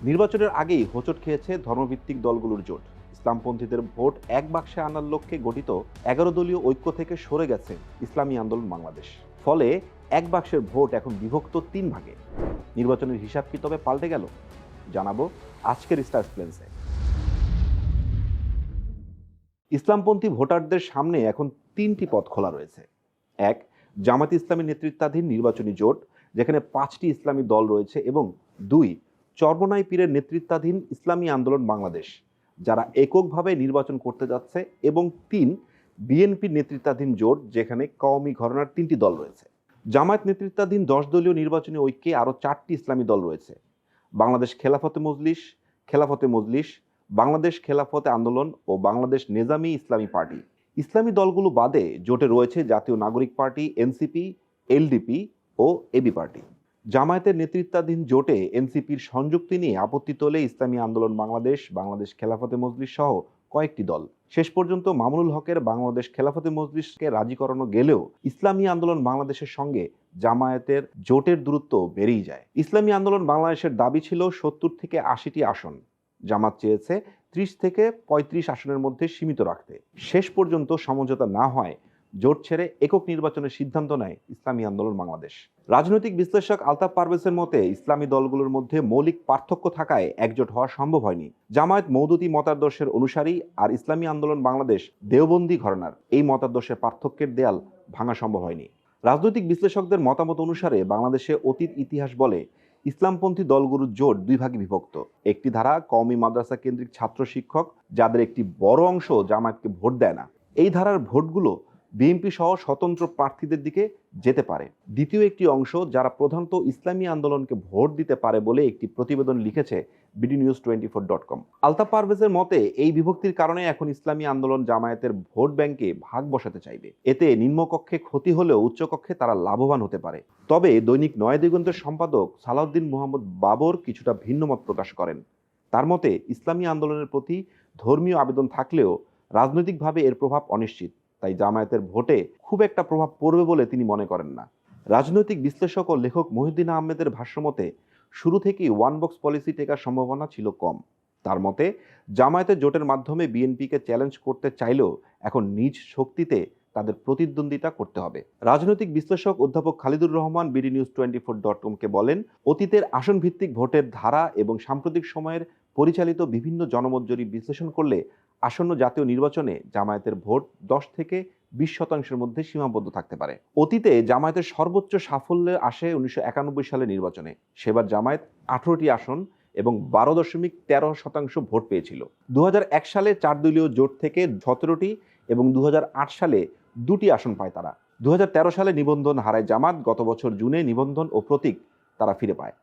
নির্বাচনের আগেই হোঁচট খেয়েছে ধর্মভিত্তিক দলগুলোর জোট। ইসলামপন্থীদের ভোট এক বাক্সে আনার লক্ষ্যে গঠিত ১১ দলীয় ঐক্য থেকে সরে গেছে ইসলামী আন্দোলন বাংলাদেশ। ফলে এক বাক্সের ভোট এখন বিভক্ত ৩ ভাগে। নির্বাচনের হিসাব কি তবে পাল্টে গেল? জানাবো আজকের স্টার এক্সপ্লেন্সে। ইসলামপন্থী ভোটারদের সামনে এখন ৩টি পথ খোলা রয়েছে। ১, জামাত ইসলামী নেতৃত্বাধীন নির্বাচনী জোট, যেখানে ৫টি ইসলামী দল রয়েছে, এবং ২, চরমোনাই পীরের নেতৃত্বাধীন ইসলামী আন্দোলন বাংলাদেশ, যারা এককভাবে নির্বাচন করতে যাচ্ছে, এবং ৩, বিএনপি নেতৃত্বাধীন জোট, যেখানে কওমি ঘরানার ৩টি দল রয়েছে। জামায়াত নেতৃত্বাধীন ১০ দলীয় নির্বাচনী ঐক্যে আরও ৪টি ইসলামী দল রয়েছে: বাংলাদেশ খেলাফতে মজলিস, বাংলাদেশ খেলাফতে আন্দোলন ও বাংলাদেশ নেজামি ইসলামী পার্টি। ইসলামী দলগুলো বাদে জোটে রয়েছে জাতীয় নাগরিক পার্টি, এনসিপি, এলডিপি ও এবি পার্টি। জামায়াতের নেতৃত্বাধীন জোটে এনসিপির সংযুক্তি নিয়ে আপত্তি তোলে ইসলামী আন্দোলন বাংলাদেশ, বাংলাদেশ খেলাফতে মজলিস সহ কয়েকটি দল। শেষ পর্যন্ত মামুনুল হকের বাংলাদেশ খেলাফতে মজলিসকে রাজি করানো গেলেও ইসলামী আন্দোলন বাংলাদেশের সঙ্গে জামায়াতের জোটের দূরত্ব বেড়েই যায়। ইসলামী আন্দোলন বাংলাদেশের দাবি ছিল ৭০ থেকে ৮০টি আসন, জামাত চেয়েছে ৩০ থেকে ৩৫ আসনের মধ্যে সীমিত রাখতে। শেষ পর্যন্ত সমঝোতা না হয় জোট ছেড়ে একক নির্বাচনের সিদ্ধান্ত নেয় ইসলামী আন্দোলন বাংলাদেশ। রাজনৈতিক বিশ্লেষক আলতাফ পারভেজের মতে, ইসলামী দলগুলোর মধ্যে মৌলিক পার্থক্য থাকায় একজোট হওয়া সম্ভব হয়নি। জামায়াত মওদুদি মতাদর্শের অনুসারী, আর ইসলামী আন্দোলন বাংলাদেশ দেওবন্দি ঘরানার। এই মতাদর্শের পার্থক্যের দেয়াল ভাঙা সম্ভব হয়নি। রাজনৈতিক বিশ্লেষকদের মতামত অনুসারে বাংলাদেশে অতীত ইতিহাস বলে ইসলামপন্থী দলগুলোর জোট ২ ভাগে বিভক্ত। একটি ধারা কওমি মাদ্রাসা কেন্দ্রিক ছাত্র শিক্ষক, যাদের একটি বড় অংশ জামায়াতকে ভোট দেয় না। এই ধারার ভোটগুলো বিএনপি সহ স্বতন্ত্র প্রার্থীদের দিকে যেতে পারে। দ্বিতীয় একটি অংশ, যারা প্রধানত ইসলামী আন্দোলনকে ভোট দিতে পারে বলে একটি প্রতিবেদন লিখেছে bdnews24.com। আলতাফ পারভেজের মতে, এই বিভক্তির কারণে এখন ইসলামী আন্দোলন জামায়াতের ভোট ব্যাংকে ভাগ বসাতে চাইবে। এতে নিম্নকক্ষে ক্ষতি হলেও উচ্চকক্ষে তারা লাভবান হতে পারে। তবে দৈনিক নয়া দিগন্তের সম্পাদক সালাউদ্দিন মোহাম্মদ বাবর কিছুটা ভিন্ন মত প্রকাশ করেন। তার মতে, ইসলামী আন্দোলনের প্রতি ধর্মীয় আবেদন থাকলেও রাজনৈতিকভাবে এর প্রভাব অনিশ্চিত, তাই জামায়াতের ভোটে খুব একটা প্রভাব পড়বে বলে তিনি মনে করেন না। রাজনৈতিক বিশ্লেষক ও লেখক মহিউদ্দিন আহমেদের ভাষ্যমতে, শুরু থেকেই ওয়ান বক্স পলিসি টেকার সম্ভাবনা ছিল কম। তার মতে, জামায়াতের জোটের মাধ্যমে বিএনপিকে চ্যালেঞ্জ করতে চাইলেও এখন নিজ শক্তিতে তাদের প্রতিদ্বন্দ্বিতা করতে হবে। রাজনৈতিক বিশ্লেষক অধ্যাপক খালিদুর রহমান bdnews24.com-কে বলেন, অতীতের আসন ভিত্তিক ভোটের ধারা এবং সাম্প্রতিক সময়ের পরিচালিত বিভিন্ন জনমত জরিপ বিশ্লেষণ করলে আসন্ন জাতীয় নির্বাচনে জামায়াতের ভোট ১০ থেকে ২০% মধ্যে সীমাবদ্ধ থাকতে পারে। অতীতে জামায়াতের সর্বোচ্চ সাফল্য আসে ১৯৯১ সালের নির্বাচনে। সেবার জামায়াত ১৮টি আসন এবং ১২.১৩% ভোট পেয়েছিল। ২০০১ সালে ৪ দলীয় জোট থেকে ১৭টি এবং ২০০৮ সালে ২টি আসন পায় তারা। ২০১৩ সালে নিবন্ধন হারায় জামাত। গত বছর জুনে নিবন্ধন ও প্রতীক তারা ফিরে পায়।